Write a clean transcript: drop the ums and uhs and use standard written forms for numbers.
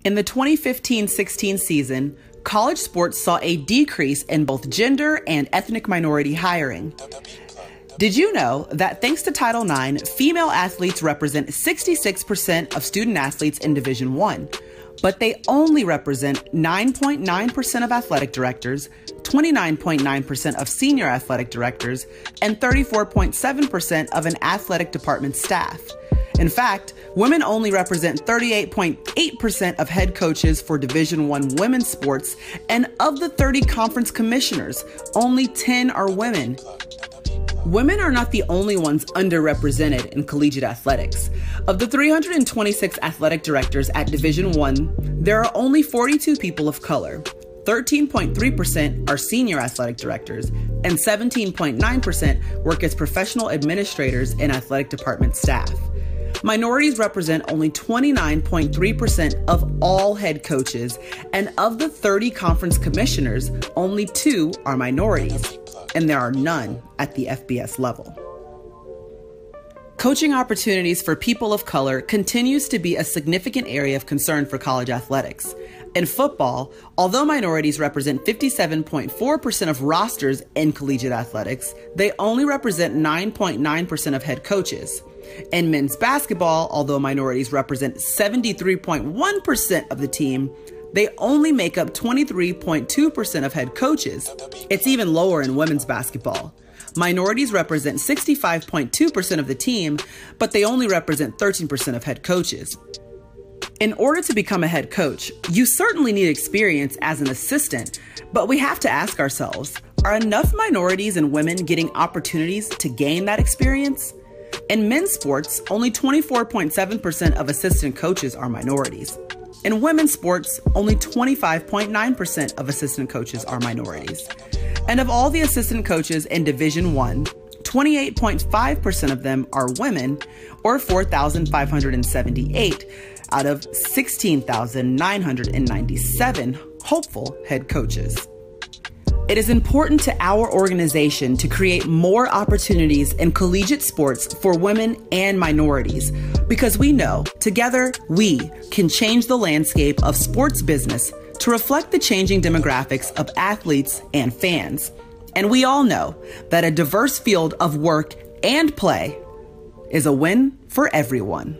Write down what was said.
In the 2015-16 season, college sports saw a decrease in both gender and ethnic minority hiring. Did you know that thanks to Title IX, female athletes represent 66% of student athletes in Division I, but they only represent 9.9% of athletic directors, 29.9% of senior athletic directors, and 34.7% of an athletic department staff. In fact, women only represent 38.8% of head coaches for Division I women's sports, and of the 30 conference commissioners, only 10 are women. Women are not the only ones underrepresented in collegiate athletics. Of the 326 athletic directors at Division I, there are only 42 people of color. 13.3% are senior athletic directors, and 17.9% work as professional administrators and athletic department staff. Minorities represent only 29.3% of all head coaches, and of the 30 conference commissioners, only 2 are minorities, and there are none at the FBS level. Coaching opportunities for people of color continues to be a significant area of concern for college athletics. In football, although minorities represent 57.4% of rosters in collegiate athletics, they only represent 9.9% of head coaches. In men's basketball, although minorities represent 73.1% of the team, they only make up 23.2% of head coaches. It's even lower in women's basketball. Minorities represent 65.2% of the team, but they only represent 13% of head coaches. In order to become a head coach, you certainly need experience as an assistant, but we have to ask ourselves, are enough minorities and women getting opportunities to gain that experience? In men's sports, only 24.7% of assistant coaches are minorities. In women's sports, only 25.9% of assistant coaches are minorities. And of all the assistant coaches in Division I, 28.5% of them are women, or 4,578 out of 16,997 hopeful head coaches. It is important to our organization to create more opportunities in collegiate sports for women and minorities, because we know together we can change the landscape of sports business to reflect the changing demographics of athletes and fans. And we all know that a diverse field of work and play is a win for everyone.